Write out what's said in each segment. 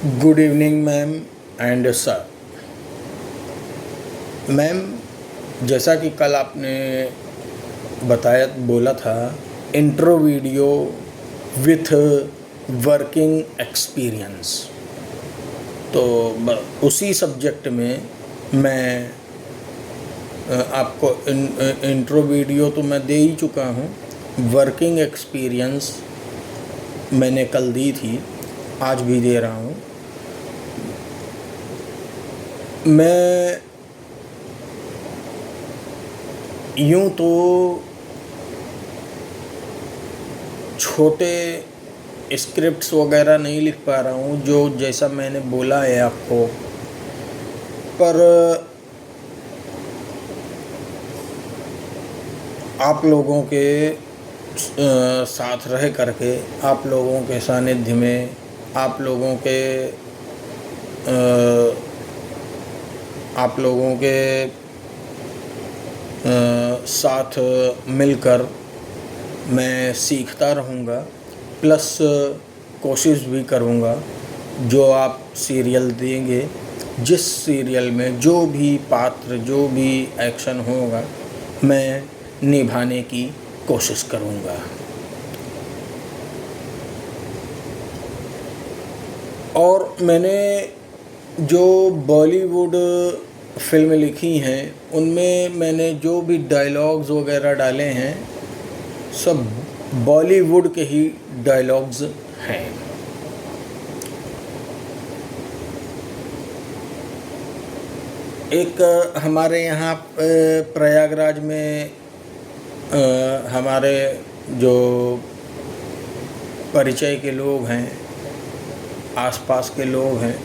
Good evening ma'am and sir. Ma'am, जैसा कि कल आपने बोला था, intro video with working experience. तो उसी सब्जेक्ट में मैं आपको इंट्रो वीडियो तो मैं दे ही चुका हूँ। वर्किंग एक्सपीरियंस मैंने कल दी थी, आज भी दे रहा हूँ। मैं यूँ तो छोटे स्क्रिप्ट्स वगैरह नहीं लिख पा रहा हूँ, जो जैसा मैंने बोला है आपको, पर आप लोगों के साथ रह करके, आप लोगों के सानिध्य में, आप लोगों के साथ मिलकर मैं सीखता रहूँगा, प्लस कोशिश भी करूँगा जो आप सीरियल देंगे, जिस सीरियल में जो भी पात्र, जो भी एक्शन होगा, मैं निभाने की कोशिश करूँगा। और मैंने जो बॉलीवुड फिल्म लिखी हैं, उनमें मैंने जो भी डायलॉग्स वगैरह डाले हैं, सब बॉलीवुड के ही डायलॉग्स हैं। एक हमारे यहाँ प्रयागराज में हमारे जो परिचय के लोग हैं, आसपास के लोग हैं,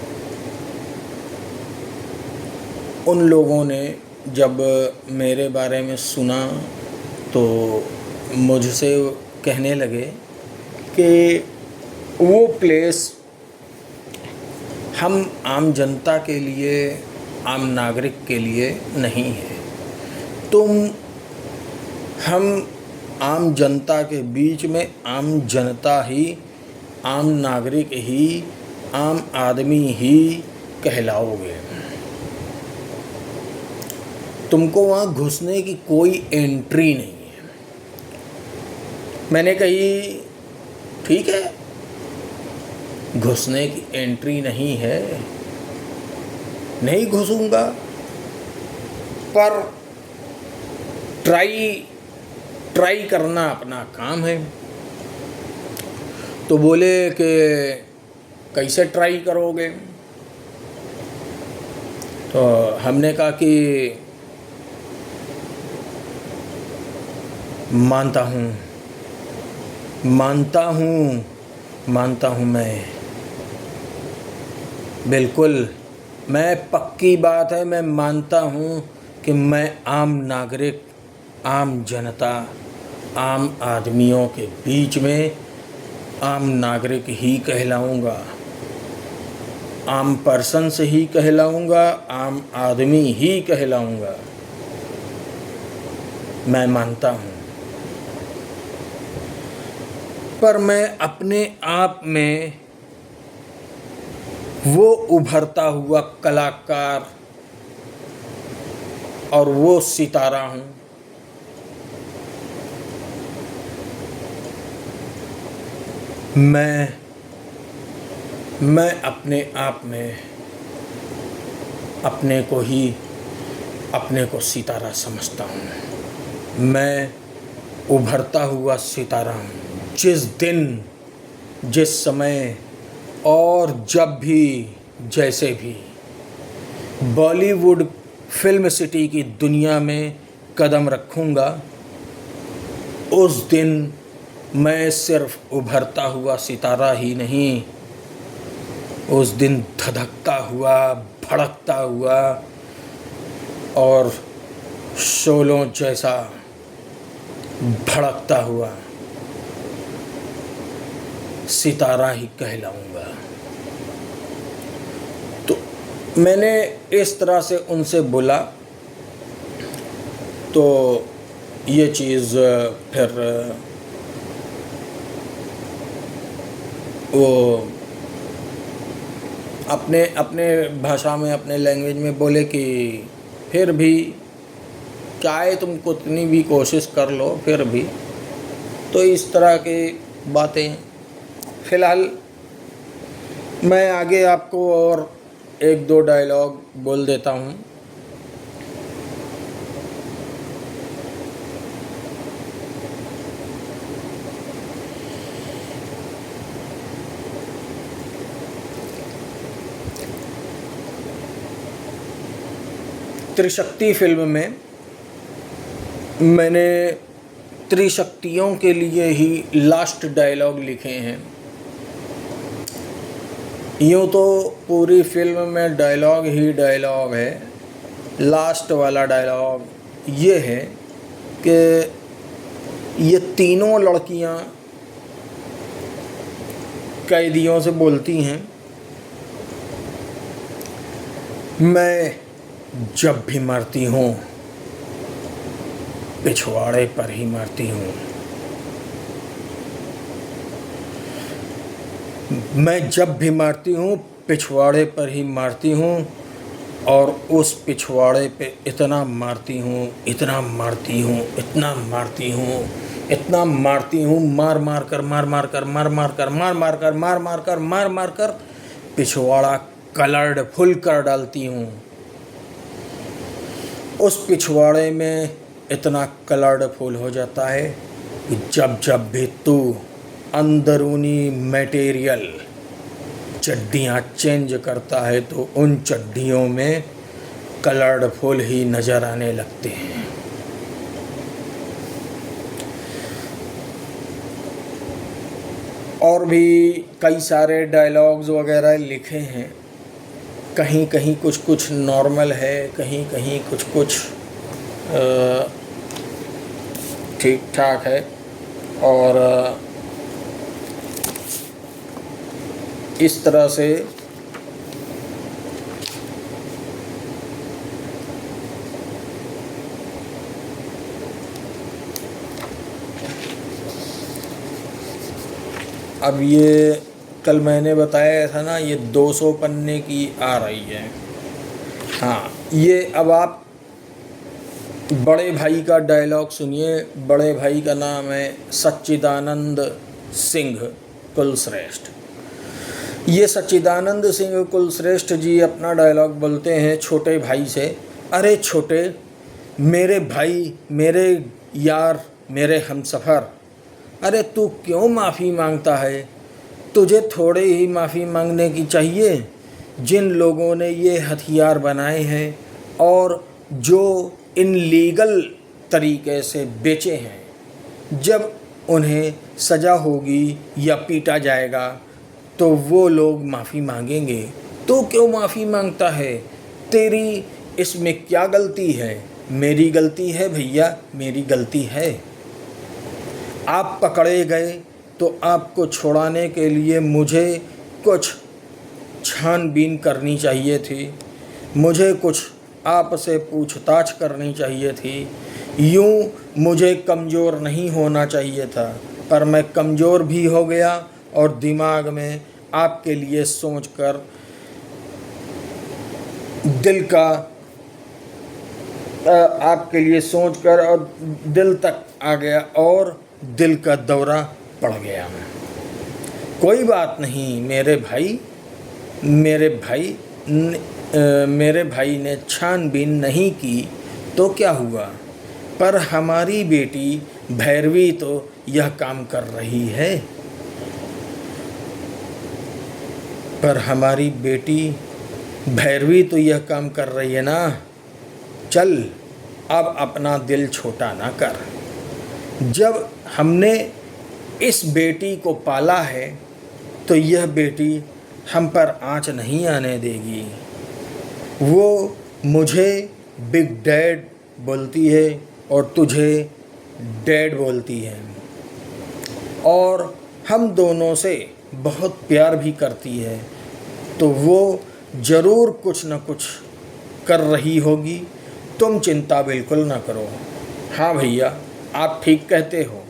उन लोगों ने जब मेरे बारे में सुना तो मुझसे कहने लगे कि वो प्लेस हम आम जनता के लिए, आम नागरिक के लिए नहीं है। हम आम जनता के बीच में आम जनता ही, आम नागरिक ही, आम आदमी ही कहलाओगे। तुमको वहाँ घुसने की कोई एंट्री नहीं है। मैंने कही ठीक है, घुसने की एंट्री नहीं है, नहीं घुसूंगा, पर ट्राई करना अपना काम है। तो बोले कि कैसे ट्राई करोगे? तो हमने कहा कि मानता हूँ मैं, बिल्कुल, मैं पक्की बात है, मैं मानता हूँ कि मैं आम नागरिक, आम जनता, आम आदमियों के बीच में आम नागरिक ही कहलाऊँगा, आम पर्सन से ही कहलाऊँगा, आम आदमी ही कहलाऊँगा। मैं मानता हूँ, पर मैं अपने आप में वो उभरता हुआ कलाकार और वो सितारा हूँ। मैं अपने आप में अपने को सितारा समझता हूँ। मैं उभरता हुआ सितारा हूँ। जिस दिन, जिस समय और जब भी, जैसे भी बॉलीवुड फिल्म सिटी की दुनिया में कदम रखूँगा, उस दिन मैं सिर्फ उभरता हुआ सितारा ही नहीं, उस दिन धधकता हुआ, भड़कता हुआ और शोलों जैसा भड़कता हुआ सितारा ही कहलाऊँगा। तो मैंने इस तरह से उनसे बोला, तो ये चीज़ फिर वो अपने अपने भाषा में, अपने लैंग्वेज में बोले कि फिर भी चाहे तुम कितनी भी कोशिश कर लो फिर भी, तो इस तरह की बातें। फ़िलहाल मैं आगे आपको और एक दो डायलॉग बोल देता हूँ। त्रिशक्ति फिल्म में मैंने त्रिशक्तियों के लिए ही लास्ट डायलॉग लिखे हैं। यूँ तो पूरी फिल्म में डायलॉग ही डायलॉग है। लास्ट वाला डायलॉग ये है कि ये तीनों लड़कियां कैदियों से बोलती हैं, मैं जब भी मरती हूँ पिछवाड़े पर ही मरती हूँ। मैं जब भी मरती हूँ पिछवाड़े पर ही मरती हूँ, और उस पिछवाड़े पे इतना मारती हूँ, इतना मारती हूँ, इतना मारती हूँ, इतना मारती हूँ, मार मार कर मार मार कर मार मार कर मार मार कर मार मार कर मार मार कर पिछवाड़ा कलर्ड फुल कर डालती हूँ। उस पिछवाड़े में इतना कलर्ड फुल हो जाता है कि जब जब भी तू अंदरूनी मटेरियल चड्डियाँ चेंज करता है तो उन चड्डियों में कलर्ड फुल ही नज़र आने लगते हैं। और भी कई सारे डायलॉग्स वगैरह लिखे हैं। कहीं कहीं कुछ कुछ नॉर्मल है, कहीं कहीं कुछ कुछ ठीक ठाक है। और इस तरह से अब ये कल मैंने बताया था ना, ये 200 पन्ने की आ रही है। हाँ, ये अब आप बड़े भाई का डायलॉग सुनिए। बड़े भाई का नाम है सच्चिदानंद सिंह कुलश्रेष्ठ। ये सच्चिदानंद सिंह कुलश्रेष्ठ जी अपना डायलॉग बोलते हैं छोटे भाई से, अरे छोटे, मेरे भाई, मेरे यार, मेरे हमसफ़र, अरे तू क्यों माफ़ी मांगता है? तुझे थोड़े ही माफ़ी मांगने की चाहिए। जिन लोगों ने ये हथियार बनाए हैं और जो इनलीगल तरीके से बेचे हैं, जब उन्हें सज़ा होगी या पीटा जाएगा तो वो लोग माफ़ी मांगेंगे। तो क्यों माफ़ी मांगता है? तेरी इसमें क्या गलती है? मेरी गलती है भैया, मेरी गलती है। आप पकड़े गए तो आपको छुड़ाने के लिए मुझे कुछ छानबीन करनी चाहिए थी, मुझे कुछ आपसे पूछताछ करनी चाहिए थी। यूँ मुझे कमज़ोर नहीं होना चाहिए था, पर मैं कमज़ोर भी हो गया और दिमाग में आपके लिए सोचकर दिल का आपके लिए सोचकर और दिल तक आ गया और दिल का दौरा पड़ गया। कोई बात नहीं मेरे भाई, मेरे भाई ने छानबीन नहीं की तो क्या हुआ, पर हमारी बेटी भैरवी तो यह काम कर रही है। पर हमारी बेटी भैरवी तो यह काम कर रही है ना। चल अब अपना दिल छोटा ना कर। जब हमने इस बेटी को पाला है तो यह बेटी हम पर आँच नहीं आने देगी। वो मुझे बिग डैड बोलती है और तुझे डैड बोलती है, और हम दोनों से बहुत प्यार भी करती है, तो वो ज़रूर कुछ न कुछ कर रही होगी। तुम चिंता बिल्कुल ना करो। हाँ भैया, आप ठीक कहते हो।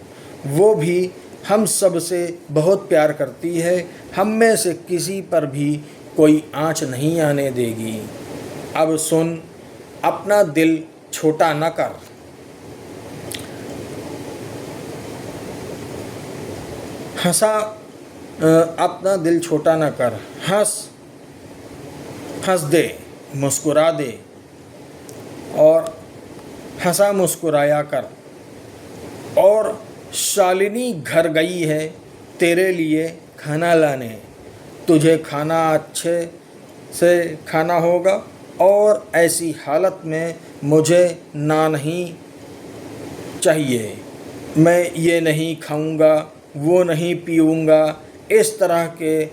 वो भी हम सब से बहुत प्यार करती है। हम में से किसी पर भी कोई आँच नहीं आने देगी। अब सुन, अपना दिल छोटा न कर। अपना दिल छोटा न कर, हंस दे, मुस्कुरा दे और हंसा मुस्कुराया कर। और शालिनी घर गई है तेरे लिए खाना लाने, तुझे खाना अच्छे से खाना होगा और ऐसी हालत में मुझे ना नहीं चाहिए। मैं ये नहीं खाऊंगा, वो नहीं पीऊंगा, इस तरह के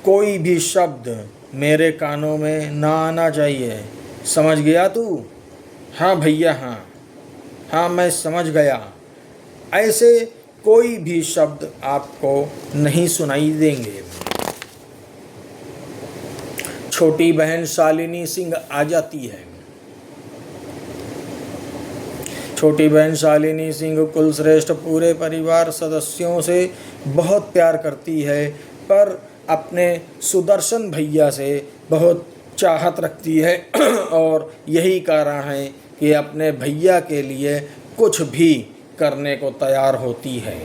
कोई भी शब्द मेरे कानों में ना आना चाहिए। समझ गया तू? हाँ भैया, हाँ मैं समझ गया। ऐसे कोई भी शब्द आपको नहीं सुनाई देंगे। छोटी बहन शालिनी सिंह आ जाती है। छोटी बहन शालिनी सिंह कुलश्रेष्ठ पूरे परिवार सदस्यों से बहुत प्यार करती है, पर अपने सुदर्शन भैया से बहुत चाहत रखती है और यही कारण है कि अपने भैया के लिए कुछ भी करने को तैयार होती है।